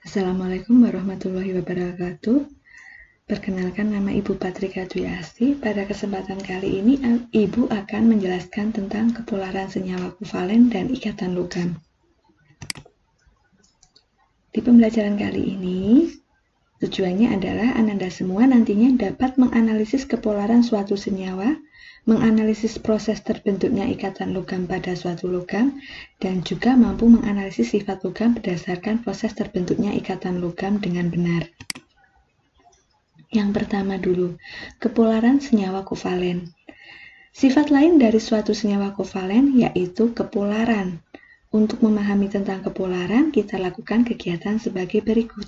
Assalamualaikum warahmatullahi wabarakatuh. Perkenalkan, nama Ibu Patrika Dwi Asti. Pada kesempatan kali ini, Ibu akan menjelaskan tentang kepolaran senyawa kovalen dan ikatan logam. Di pembelajaran kali ini, tujuannya adalah Ananda semua nantinya dapat menganalisis kepolaran suatu senyawa, menganalisis proses terbentuknya ikatan logam pada suatu logam, dan juga mampu menganalisis sifat logam berdasarkan proses terbentuknya ikatan logam dengan benar. Yang pertama dulu, kepolaran senyawa kovalen. Sifat lain dari suatu senyawa kovalen yaitu kepolaran. Untuk memahami tentang kepolaran, kita lakukan kegiatan sebagai berikut.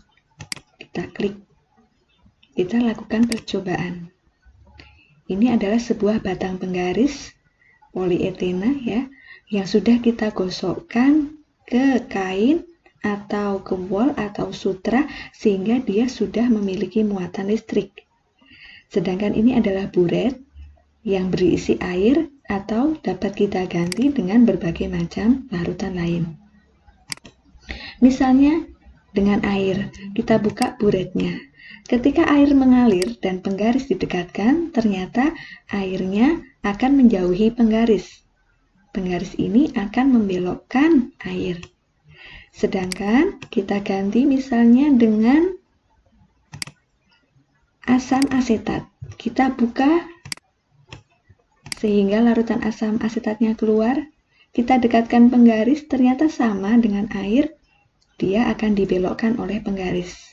Kita klik. Kita lakukan percobaan. Ini adalah sebuah batang penggaris polietena ya, yang sudah kita gosokkan ke kain atau ke wol atau sutra sehingga dia sudah memiliki muatan listrik. Sedangkan ini adalah buret yang berisi air atau dapat kita ganti dengan berbagai macam larutan lain. Misalnya dengan air, kita buka buretnya. Ketika air mengalir dan penggaris didekatkan, ternyata airnya akan menjauhi penggaris. Penggaris ini akan membelokkan air. Sedangkan kita ganti misalnya dengan asam asetat. Kita buka sehingga larutan asam asetatnya keluar. Kita dekatkan penggaris, ternyata sama dengan air. Dia akan dibelokkan oleh penggaris.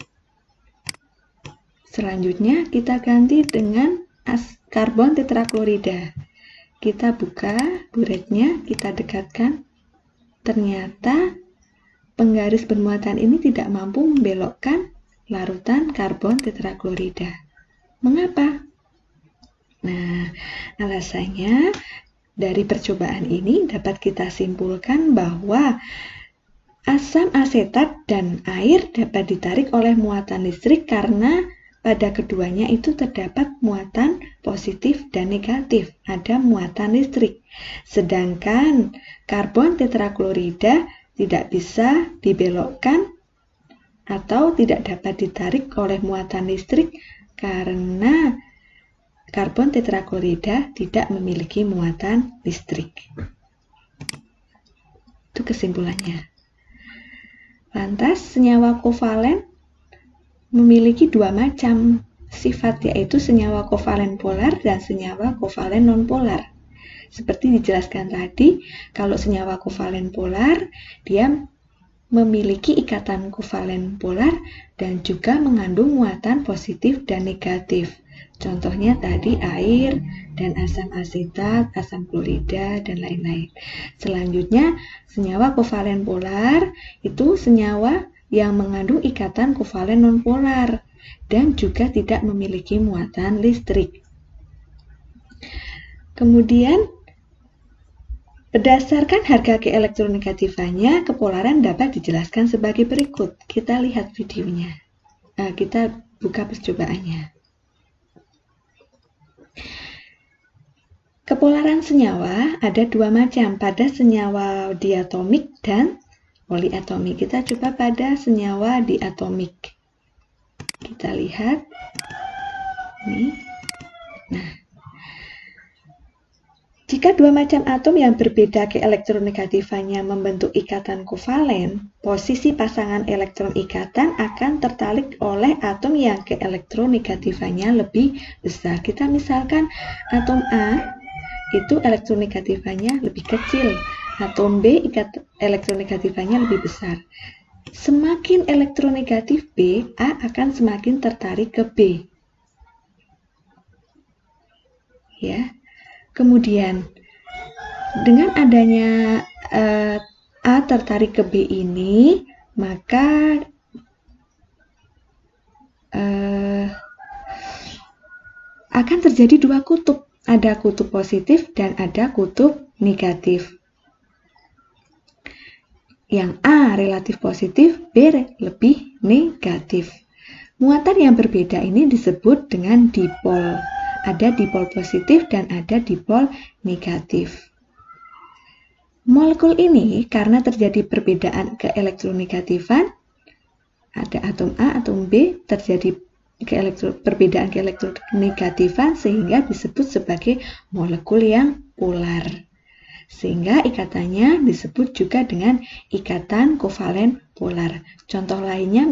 Selanjutnya kita ganti dengan karbon tetraklorida. Kita buka buretnya, kita dekatkan. Ternyata penggaris bermuatan ini tidak mampu membelokkan larutan karbon tetraklorida. Mengapa? Nah, alasannya dari percobaan ini dapat kita simpulkan bahwa asam asetat dan air dapat ditarik oleh muatan listrik karena pada keduanya itu terdapat muatan positif dan negatif, ada muatan listrik. Sedangkan karbon tetraklorida tidak bisa dibelokkan atau tidak dapat ditarik oleh muatan listrik karena karbon tetraklorida tidak memiliki muatan listrik. Itu kesimpulannya. Lantas, senyawa kovalen memiliki dua macam sifat, yaitu senyawa kovalen polar dan senyawa kovalen nonpolar. Seperti dijelaskan tadi, kalau senyawa kovalen polar, dia memiliki ikatan kovalen polar dan juga mengandung muatan positif dan negatif. Contohnya tadi air dan asam asetat, asam klorida, dan lain-lain. Selanjutnya, senyawa kovalen polar itu senyawa yang mengandung ikatan kovalen nonpolar dan juga tidak memiliki muatan listrik. Kemudian, berdasarkan harga keelektronegatifannya, kepolaran dapat dijelaskan sebagai berikut. Kita lihat videonya. Kita buka percobaannya. Kepolaran senyawa ada dua macam, pada senyawa diatomik dan poliatomik. Kita coba pada senyawa diatomik. Kita lihat. Nih. Nah, jika dua macam atom yang berbeda keelektronegatifannya membentuk ikatan kovalen, posisi pasangan elektron ikatan akan tertarik oleh atom yang keelektronegatifannya lebih besar. Kita misalkan atom A itu elektronegatifannya lebih kecil, atom B elektronegatifannya lebih besar. Semakin elektronegatif B, A akan semakin tertarik ke B. Ya. Kemudian, dengan adanya A tertarik ke B ini, maka akan terjadi dua kutub. Ada kutub positif dan ada kutub negatif. Yang A relatif positif, B lebih negatif. Muatan yang berbeda ini disebut dengan dipol. Ada dipol positif dan ada dipol negatif. Molekul ini karena terjadi perbedaan keelektronegatifan, ada atom A, atom B, terjadi perbedaan keelektronegatifan sehingga disebut sebagai molekul yang polar. Sehingga ikatannya disebut juga dengan ikatan kovalen polar. Contoh lainnya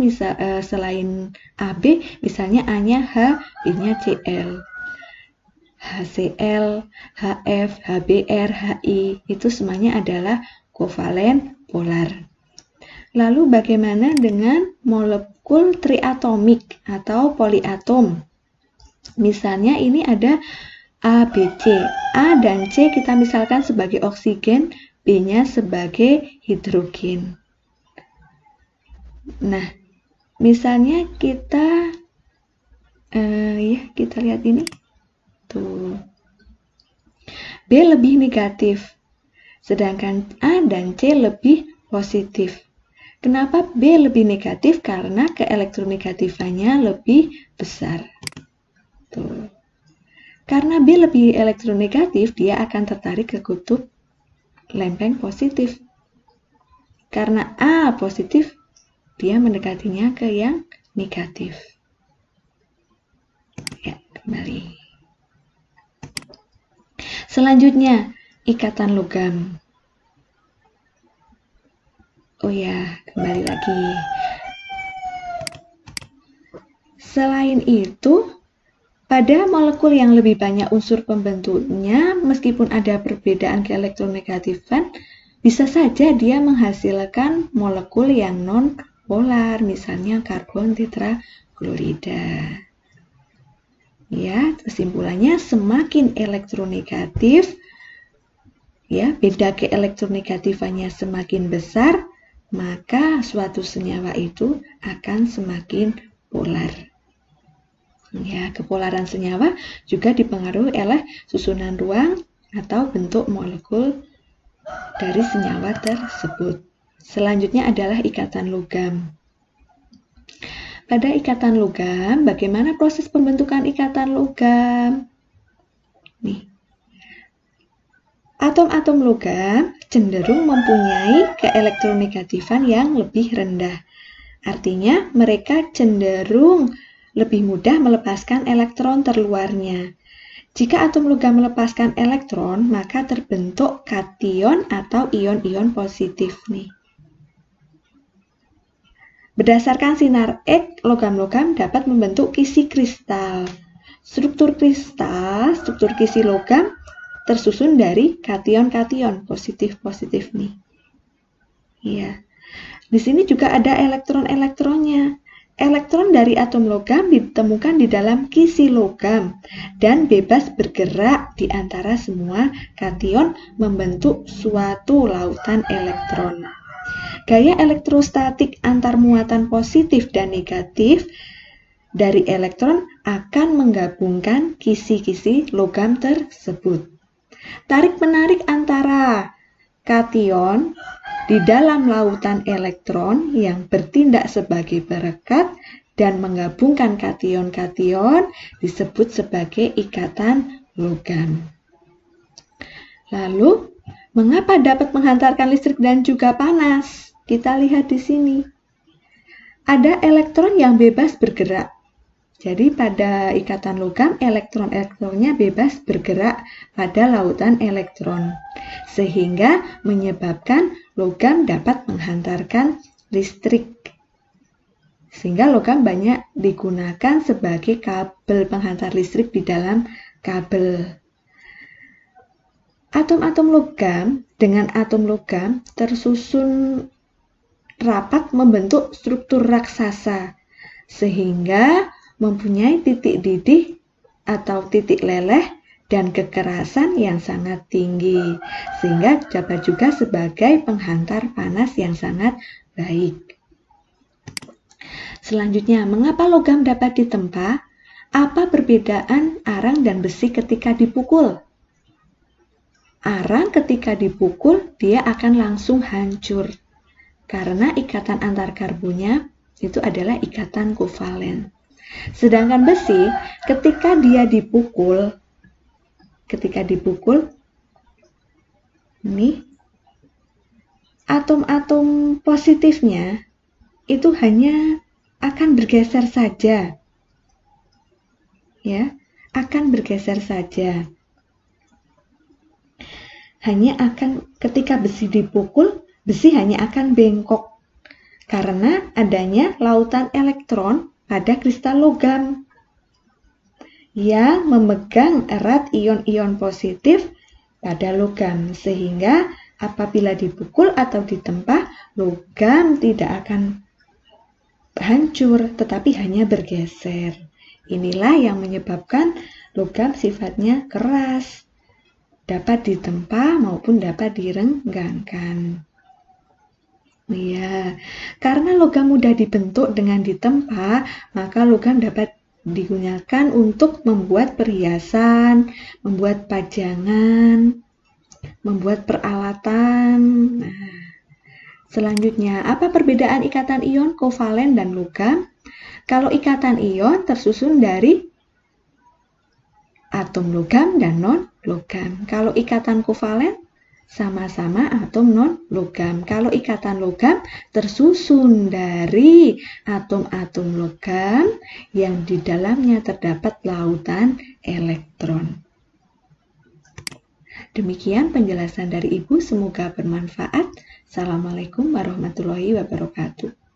selain AB, misalnya A-nya H, B-nya Cl. HCl, HF, HBr, HI, itu semuanya adalah kovalen polar. Lalu bagaimana dengan molekul triatomik atau poliatom? Misalnya ini ada A, B, C. A dan C kita misalkan sebagai oksigen, B-nya sebagai hidrogen. Nah, misalnya kita kita lihat ini. Tuh. B lebih negatif, sedangkan A dan C lebih positif. Kenapa B lebih negatif? Karena keelektronegatifannya lebih besar. Tuh. Karena B lebih elektronegatif, dia akan tertarik ke kutub lempeng positif. Karena A positif, dia mendekatinya ke yang negatif. Ya, kembali. Selanjutnya, ikatan logam. Oh ya, kembali lagi. Selain itu, pada molekul yang lebih banyak unsur pembentuknya, meskipun ada perbedaan keelektronegatifan, bisa saja dia menghasilkan molekul yang non-polar, misalnya karbon tetraklorida. Ya, kesimpulannya semakin elektronegatif, ya, beda keelektronegatifannya semakin besar, maka suatu senyawa itu akan semakin polar. Ya, kepolaran senyawa juga dipengaruhi oleh susunan ruang atau bentuk molekul dari senyawa tersebut. Selanjutnya adalah ikatan logam. Pada ikatan logam, bagaimana proses pembentukan ikatan logam? Nih. Atom-atom logam cenderung mempunyai keelektronegatifan yang lebih rendah. Artinya, mereka cenderung lebih mudah melepaskan elektron terluarnya. Jika atom logam melepaskan elektron, maka terbentuk kation atau ion-ion positif nih. Berdasarkan sinar X, logam-logam dapat membentuk kisi kristal. Struktur kisi logam tersusun dari kation-kation positif-positif nih. Iya. Di sini juga ada elektron-elektronnya. Elektron dari atom logam ditemukan di dalam kisi logam dan bebas bergerak di antara semua kation membentuk suatu lautan elektron. Gaya elektrostatik antar muatan positif dan negatif dari elektron akan menggabungkan kisi-kisi logam tersebut. Tarik-menarik antara kation di dalam lautan elektron yang bertindak sebagai perekat dan menggabungkan kation-kation disebut sebagai ikatan logam. Lalu, mengapa dapat menghantarkan listrik dan juga panas? Kita lihat di sini. Ada elektron yang bebas bergerak. Jadi pada ikatan logam, elektron-elektronnya bebas bergerak pada lautan elektron, sehingga menyebabkan logam dapat menghantarkan listrik. Sehingga logam banyak digunakan sebagai kabel penghantar listrik di dalam kabel. Atom-atom logam dengan atom logam tersusun rapat membentuk struktur raksasa, sehingga mempunyai titik didih atau titik leleh dan kekerasan yang sangat tinggi, sehingga dapat juga sebagai penghantar panas yang sangat baik. Selanjutnya, mengapa logam dapat ditempa? Apa perbedaan arang dan besi ketika dipukul? Arang ketika dipukul, dia akan langsung hancur, karena ikatan antar karbonnya itu adalah ikatan kovalen. Sedangkan besi, ketika dia dipukul, nih, atom-atom positifnya itu hanya akan bergeser saja. Ya, akan bergeser saja. Hanya akan ketika besi dipukul, besi hanya akan bengkok karena adanya lautan elektron pada kristal logam yang memegang erat ion-ion positif pada logam, sehingga apabila dipukul atau ditempa, logam tidak akan hancur tetapi hanya bergeser. Inilah yang menyebabkan logam sifatnya keras, dapat ditempa maupun dapat direnggangkan. Ya, karena logam mudah dibentuk dengan ditempa, maka logam dapat digunakan untuk membuat perhiasan, membuat pajangan, membuat peralatan. Nah, selanjutnya, apa perbedaan ikatan ion kovalen dan logam? Kalau ikatan ion tersusun dari atom logam dan non-logam. Kalau ikatan kovalen sama-sama atom non-logam. Kalau ikatan logam tersusun dari atom-atom logam yang di dalamnya terdapat lautan elektron. Demikian penjelasan dari Ibu, semoga bermanfaat. Assalamualaikum warahmatullahi wabarakatuh.